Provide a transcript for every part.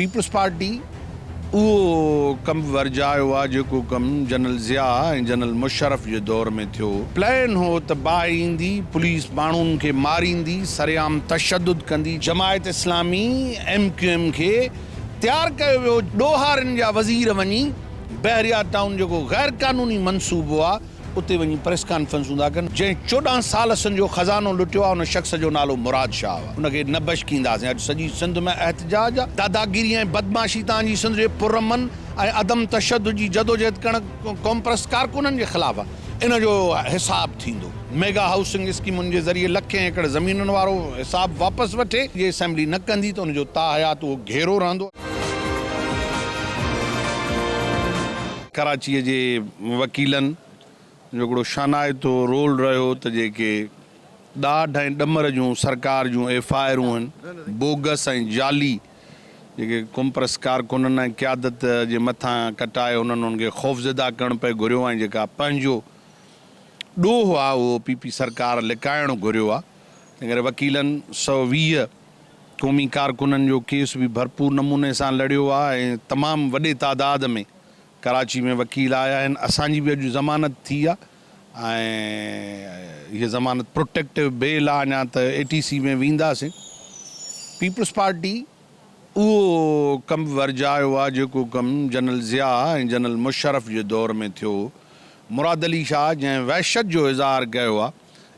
Peoples party वो कम वर्जायो आहे जेको कम जनरल ज़िया ऐं जनरल मुशर्रफ जे दौर में थियो। प्लान हो त बाहि ईंदी, पुलिस माण्हुनि खे मारींदी, सरेआम तशद्दुद कंदी। जमायत इस्लामी MQM खे तैयार कयो वियो। ॾोहारनि जा वज़ीर वञी बहरिया टाउन जेको गैर कानूनी मनसूबो आहे उते वञी प्रेस कॉन्फ्रेंसूं था कनि। जंहिं 14 साल जो खज़ानो लुटियो आहे उन शख़्स जो नालो मुराद शाह आहे। उनखे न बशकींदासीं। अॼु सॼी सिंध में एहतजाज आहे। दादागिरी ऐं बदमाशी तव्हांजी सिंध जे पुरअमन ऐं अदम तशद्दुद जी जदोजहद करणु कॉम्प्रेस कारकुननि जे ख़िलाफ़ आहे। इन जो हिसाब थींदो। मेगा हाउसिंग स्कीमुनि जे ज़रिए लखें एकड़ ज़मीनुनि वारो हिसाब वापसि वठे। ये असेंबली न कंदी त उनजो ताहयात उहो घेरो रहंदो। कराचीअ जे वकीलनि जो हिकिड़ो शानाइतो रोल रहियो त जेके ॾाढ ऐं ॾमर जूं सरकार जूं FIRूं आहिनि, बोगस ऐं जाली, जेके कॉम्प्रेस कारकुननि ऐं क़यादत जे मथां कटाए उन्हनि खे ख़ौफ़ज़दा करणु पिए घुरियो ऐं जेका पंहिंजो ॾोह आहे उहो PP सरकार लिकाइणु घुरियो आहे। तंहिं करे वकीलनि 120 क़ौमी कारकुननि जो केस बि भरपूर नमूने सां लड़ियो आहे ऐं तमामु वॾे तादाद में कराची में वकील आया आहिनि। असांजी बि अॼु ज़मानत थी आहे ऐं हीअ ज़मानत प्रोटेक्टिव बेल आहे। अञा त ATC में वेंदासीं। पीपल्स पार्टी उहो कम वर्जायो आहे जेको कम जनरल ज़िया ऐं जनरल मुशर्रफ जे दौर में थियो। मुराद अली शाह जंहिं वहशत जो इज़हार कयो आहे,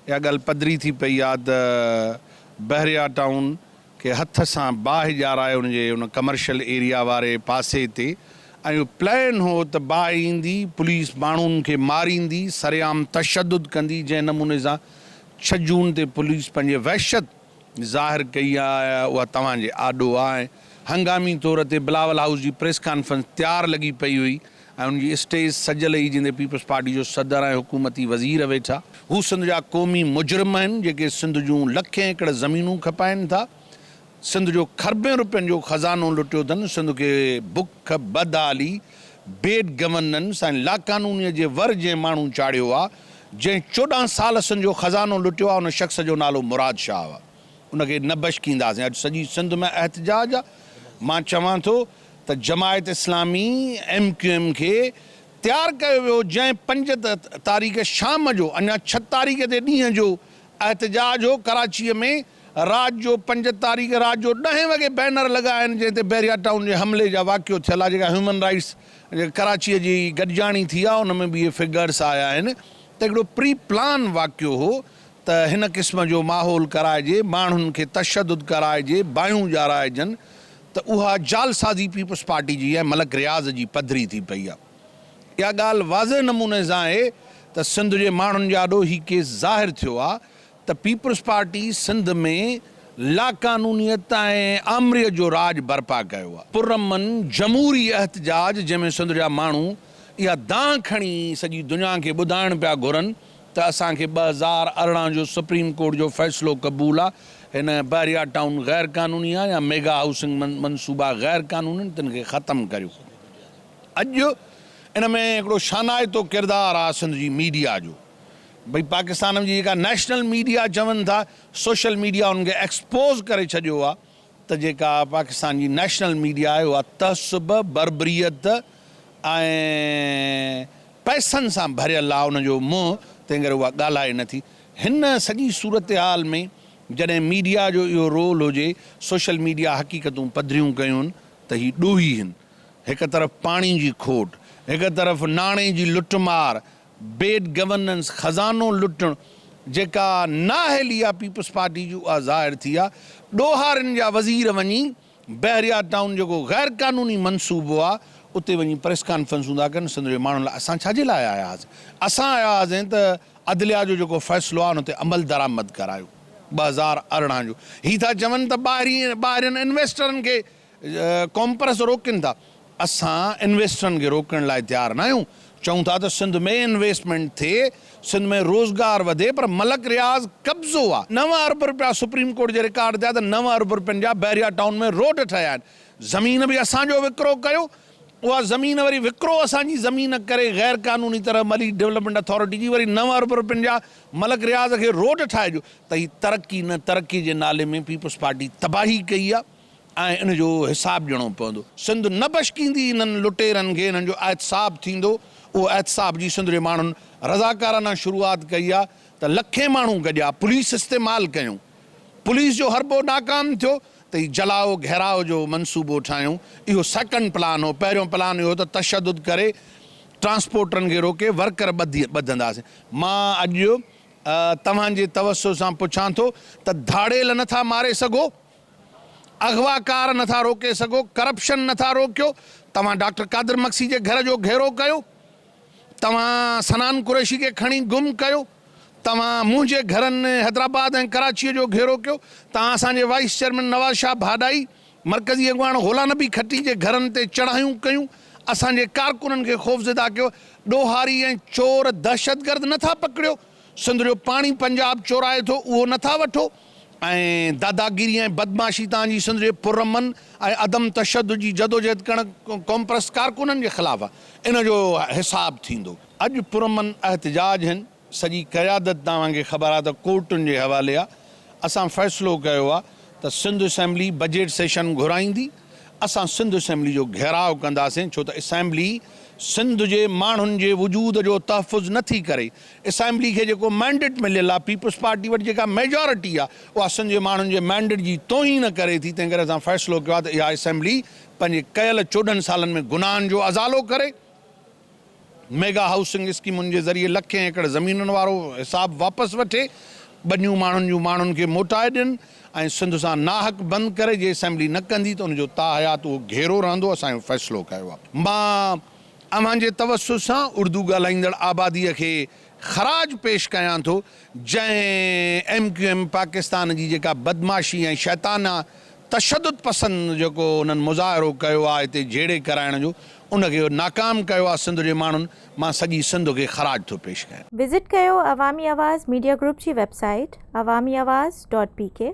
इहा ॻाल्हि पधरी थी पई आहे त बहरिया टाउन खे हथ सां बाहि ॼाराए उनजे उन कमर्शियल एरिया वारे पासे ते ऐं इहो प्लान हो त बाहि ईंदी, पुलिस माण्हुनि खे मारींदी, सरेआम तशद्दुद कंदी। जंहिं नमूने सां 6 जून ते पुलिस पंहिंजी वहशत ज़ाहिर कई आहे उहा तव्हांजे आॾो आहे। हंगामी तौर ते बिलावल हाउस जी प्रेस कॉन्फ्रेंस तयारु लॻी पई हुई ऐं उनजी स्टेज सजल हुई जंहिंते पीपल्स पार्टी जो सदर ऐं हुकूमती वज़ीर वेठा। हू सिंध जा क़ौमी मुजरिम आहिनि जेके सिंध जूं लखें एकड़ ज़मीनूं खपाइनि था। सिंध जो खरबें रुपयनि जो खज़ानो लुटियो अथनि। सिंध खे बुख, बदहाली, बेड गवर्नेंस ऐं लाक़ानूनीअ जे वर जंहिं माण्हू चाढ़ियो आहे, जंहिं 14 साल सिंध जो खज़ानो लुटियो आहे, उन शख़्स जो नालो मुराद शाह आहे। उनखे न बशकींदासीं। अॼु सॼी सिंध में एहतजाज आहे। मां चवां थो त जमायत इस्लामी MQM खे तैयारु कयो वियो। जंहिं 5 तारीख़ शाम जो, अञा 6 तारीख़ ते ॾींहं जो एहतजाज हो कराचीअ में। रात जो 5 तारीख़ रात जो 10 वॻे बैनर लॻा आहिनि जंहिं ते बहरिया टाउन जे हमले जा वाक़ियो थियल आहे। जेका ह्यूमन राइट्स कराचीअ जी गॾिजाणी थी आहे उन में बि इहे फिगर्स आया आहिनि त हिकिड़ो प्री प्लान वाक़ियो हो त हिन क़िस्म जो माहौल कराइजे, माण्हुनि खे तशद्दुद कराइजे, बाहियूं ॼाराइजनि। त उहा जालसाज़ी पीपल्स पार्टी जी ऐं मलक रियाज़ जी पधरी थी पई आहे। इहा ॻाल्हि वाज़े नमूने सां आहे त सिंध जे माण्हुनि जे आॾो ही केस ज़ाहिर थियो आहे त पीपल्स पार्टी सिंध में लाक़ानूनीयत ऐं आमरीअ जो राज बर्पा कयो आहे। पुरअमन जमहूरी एहतजाज जंहिंमें सिंध जा माण्हू इहा दांह खणी सॼी दुनिया खे ॿुधाइण पिया घुरनि त असांखे 2018 जो सुप्रीम कोर्ट जो फ़ैसिलो क़बूल आहे। हिन बहरिया टाउन गैर कानूनी आहे या मेगा हाउसिंग मनसूबा गैर कानूनी, तिन खे ख़तमु करियो। अॼु इन में हिकिड़ो शानाइतो किरदारु आहे सिंध जी मीडिया जो। भई पाकिस्तान जी जेका नेशनल मीडिया चवनि था, सोशल मीडिया उनखे एक्सपोज़ करे छॾियो आहे त जेका पाकिस्तान जी नेशनल मीडिया आहे उहा तहसुब, बर्बरियत ऐं पैसनि सां भरियल आहे उनजो मुंहुं। तंहिं करे उहा ॻाल्हाए नथी। हिन सॼी सूरत हाल में जॾहिं मीडिया जो इहो रोल हुजे, सोशल मीडिया हक़ीक़तूं पधरियूं कयूं त ही ॾोही आहिनि। हिकु तरफ़ पाणी जी खोट, हिकु तरफ़ नाणे जी लुटमार, बेड गवर्नेंस, खज़ानो लुटणु, जेका नाहेली आहे पीपल्स पार्टी जी उहा ज़ाहिर थी आहे। ॾोहारनि जा वज़ीर वञी बहरिया टाउन जेको गैर कानूनी मनसूबो आहे उते वञी प्रेस कॉन्फ्रेंसूं था कनि। सिंध जे माण्हुनि लाइ असां छाजे लाइ आया हुआसीं? असां आया हुआसीं त अदलिया जो जेको फ़ैसिलो आहे उन ते अमल दरामद करायो 2018 जो। ही था चवनि त ॿाहिरियनि इन्वेस्टरनि खे कॉम्प्रेस रोकनि था। असां इन्वेस्टरनि खे रोकण लाइ तयारु न आहियूं। चऊं था त सिंध में इन्वेस्टमेंट थिए, सिंध में रोज़गार वधे, पर मलक रियाज़ कब्ज़ो आहे। 9 अरब रुपया सुप्रीम कोर्ट जे रिकॉर्ड ते आहे त 9 अरब रुपयनि जा बहरिया टाउन में रोड ठहिया आहिनि। ज़मीन बि असांजो विकिरो कयो, उहा ज़मीन वरी विकिरो असांजी ज़मीन करे गैर कानूनी तरह मली डेवलपमेंट अथॉरिटी जी, वरी 9 अरब रुपयनि जा मलक रियाज़ खे रोड ठाहिजो। त ही तरक़ी न तरक़ी जे नाले में पीपल्स पार्टी तबाही कई आहे। ऐं इन जो हिसाबु ॾियणो पवंदो। सिंध न बशकींदी इन्हनि लुटेरनि खे, इन्हनि जो एहतसाब थींदो। उहो एहतसाब जी सिंध जे माण्हुनि रज़ाकाराना शुरूआति कई आहे त लखे माण्हू गॾिया, पुलिस इस्तेमालु कयूं, पुलिस जो हरबो नाकाम थियो त ही जलाओ घेराव जो मनसूबो ठाहियूं। इहो सेकंड प्लान हो। पहिरियों प्लान इहो त तशदुद करे ट्रांसपोर्टरनि खे रोके वर्कर ॿधंदासीं। मां अॼु तव्हांजे तवसो सां पुछां थो त धाड़ेल नथा मारे सघो, अगवाकार नथा रोके सघो, करप्शन नथा रोकियो, तव्हां डॉक्टर कादिर मक्सी जे घर जो घेरो कयो, तव्हां सनान कुरैशी खे खणी गुम कयो, तव्हां मुंहिंजे घरनि हैदराबाद ऐं कराचीअ जो घेरो कयो, तव्हां असांजे वाइस चेयरमैन नवाज़ शाह भाडाई, मरकज़ी अॻवान होला नबी खट्टी जे घरनि ते चढ़ायूं कयूं, असांजे कारकुननि खे ख़ौफ़ज़दा कयो, ॾोहारी ऐं चोर दहशतगर्द नथा पकड़ियो, सिंध जो पाणी पंजाब चोराए थो उहो नथा वठो, ऐं दादागिरी ऐं बदमाशी तव्हांजी सिंध जे पुरअमन ऐं अदम तशदुद जी जदोजहद करणु कॉम्प्रेस कारकुननि जे ख़िलाफ़ु आहे। इन जो हिसाबु थींदो। अॼु पुरअमन एहतजाज आहिनि, सॼी क़यादत तव्हांखे ख़बर आहे त कोर्टुनि जे हवाले आहे। असां फ़ैसिलो कयो आहे त सिंध असेंबली बजट सेशन घुराईंदी, असां सिंध असेंबली जो घेराव कंदासीं, छो त असेंबली सिंध जे माण्हुनि जे वजूद जो तहफ़ुज़ नथी करे। असेंबली खे जेको मैंडेट मिलियल आहे, पीपल्स पार्टी वटि जेका मेजॉरिटी आहे, उहा सिंध जे माण्हुनि जे मैंडेट जी तोहीन करे थी। तंहिं करे असां फ़ैसिलो कयो आहे त इहा असेंबली पंहिंजे कयल 14 सालनि में गुनाहनि जो अज़ालो करे, मेगा हाउसिंग स्कीमुनि जे ज़रिए लखें एकड़ ज़मीनुनि वारो हिसाबु वापसि वठे, ॿनियूं माण्हुनि खे मोटाए ॾियनि ऐं सिंध सां नाहक बंदि करे। जे असेंबली न कंदी त उनजो ताहयात उहो घेरो रहंदो। असांजो फ़ैसिलो कयो आहे। मां अव्हांजे तवसुस सां उर्दू ॻाल्हाईंदड़ आबादीअ खे ख़राज पेश कयां थो, जंहिं MQM पाकिस्तान जी जेका बदमाशी ऐं शैताना तशदुद पसंदि जेको उन्हनि मुज़ाहिरो कयो आहे हिते जहिड़े कराइण जो, उनखे नाकाम कयो आहे सिंध जे माण्हुनि। मां सॼी सिंध खे ख़राज थो पेश कयां। विज़िट कयो अवामी आवाज़ मीडिया ग्रुप जी वेबसाइट awamiawaz.pk।